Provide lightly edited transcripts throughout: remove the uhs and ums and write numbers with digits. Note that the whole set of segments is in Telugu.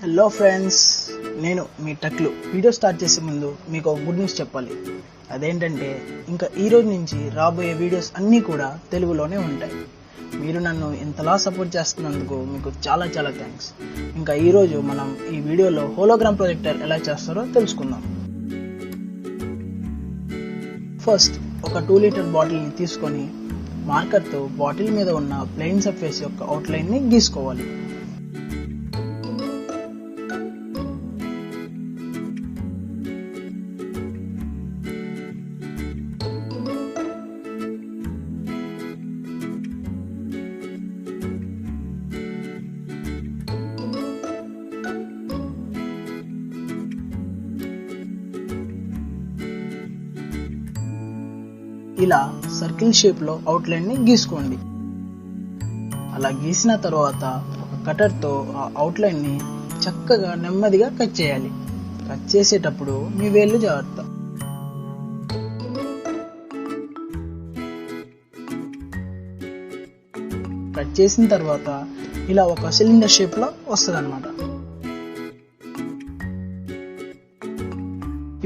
హలో ఫ్రెండ్స్, నేను మీ టక్లు. వీడియో స్టార్ట్ చేసే ముందు మీకు ఒక గుడ్ న్యూస్ చెప్పాలి. అదేంటంటే ఇంకా ఈ రోజు నుంచి రాబోయే వీడియోస్ అన్నీ కూడా తెలుగులోనే ఉంటాయి. మీరు నన్ను ఇంతలా సపోర్ట్ చేస్తున్నందుకు మీకు చాలా చాలా థ్యాంక్స్. ఇంకా ఈరోజు మనం ఈ వీడియోలో హోలోగ్రామ్ ప్రొజెక్టర్ ఎలా చేస్తారో తెలుసుకుందాం. ఫస్ట్ ఒక 2 లీటర్ బాటిల్ని తీసుకొని మార్కర్తో బాటిల్ మీద ఉన్న ప్లెయిన్ సర్ఫేస్ యొక్క అవుట్లైన్ని గీసుకోవాలి. ఇలా సర్కిల్ షేప్ లో అవుట్లైన్ ని గీసుకోండి. అలా గీసిన తర్వాత ఒక కటర్ తో ఆ అవుట్లైన్ ని చక్కగా నెమ్మదిగా కట్ చేయాలి. కట్ చేసేటప్పుడు మీ వేళ్ళు జాగ్రత్త. కట్ చేసిన తర్వాత ఇలా ఒక సిలిండర్ షేప్ లో వస్తుంది అన్నమాట.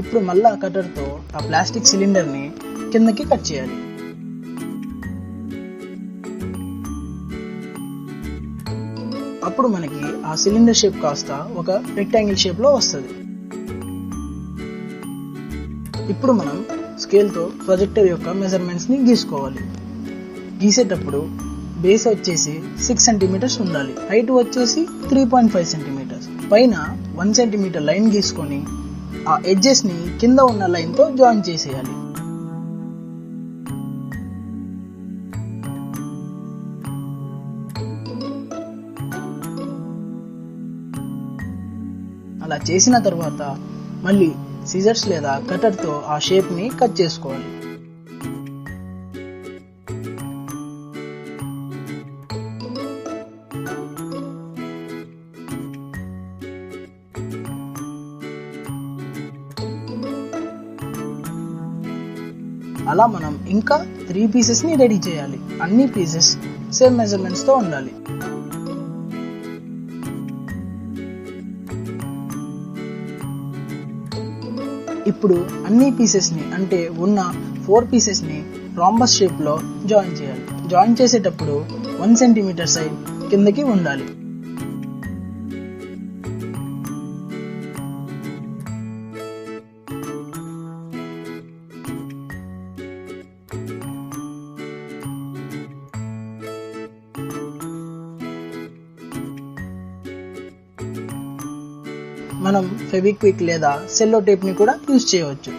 ఇప్పుడు మళ్ళా కటర్ తో ఆ ప్లాస్టిక్ సిలిండర్ ని కిందకి కట్ చేయాలి. అప్పుడు మనకి ఆ సిలిండర్ షేప్ కాస్త ఒక రెక్టాంగిల్ షేప్ లో వస్తుంది. ఇప్పుడు మనం స్కేల్ తో ప్రొజెక్టర్ యొక్క మెజర్మెంట్స్ ని గీసుకోవాలి. గీసేటప్పుడు బేస్ వచ్చేసి 6 సెంటీమీటర్స్ ఉండాలి, హైట్ వచ్చేసి 3.5 సెంటీమీటర్స్. పైన 1 సెంటీమీటర్ లైన్ గీసుకొని ఆ ఎడ్జెస్ ని కింద ఉన్న లైన్ తో జాయిన్ చేసేయాలి. అలా చేసిన తర్వాత మళ్ళీ సిజర్స్ లేదా కటర్ తో ఆ షేప్ ని కట్ చేసుకోవాలి. అలా మనం ఇంకా 3 పీసెస్ ని రెడీ చేయాలి. అన్ని పీసెస్ సేమ్ మెజర్మెంట్స్ తో ఉండాలి. ఇప్పుడు అన్ని పీసెస్ ని అంటే ఉన్న 4 పీసెస్ ని రాంబస్ షేప్ లో జాయిన్ చేయాలి. జాయిన్ చేసేటప్పుడు 1 సెంటీమీటర్ సైడ్ కిందకి ఉండాలి. మనం ఫెవిక్విక్ లేదా సెల్లో టేప్ ని కూడా యూజ్ చేయవచ్చు.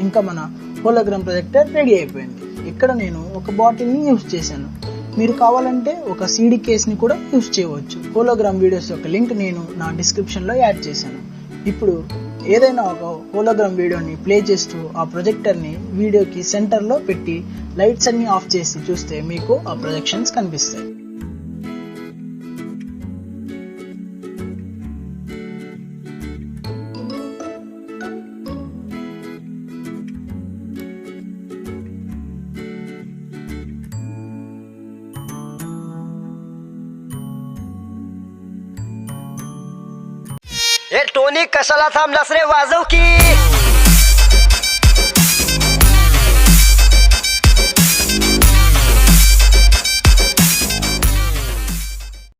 ఇంకా మన హోలోగ్రామ్ ప్రొజెక్టర్ రెడీ అయిపోయింది. ఇక్కడ నేను ఒక బాటిల్ ని యూజ్ చేశాను. మీరు కావాలంటే ఒక సీడీ కేస్ ని కూడా యూజ్ చేయవచ్చు. హోలోగ్రామ్ వీడియోస్ యొక్క లింక్ నేను నా డిస్క్రిప్షన్ లో యాడ్ చేశాను. ఇప్పుడు ఏదైనా ఒక హోలోగ్రామ్ వీడియోని ప్లే చేస్తూ ఆ ప్రొజెక్టర్ ని వీడియోకి సెంటర్ లో పెట్టి లైట్స్ అన్ని ఆఫ్ చేసి చూస్తే మీకు ఆ ప్రొజెక్షన్స్ కనిపిస్తాయి. टोनी कशाला थांबलास रे, वाजव की.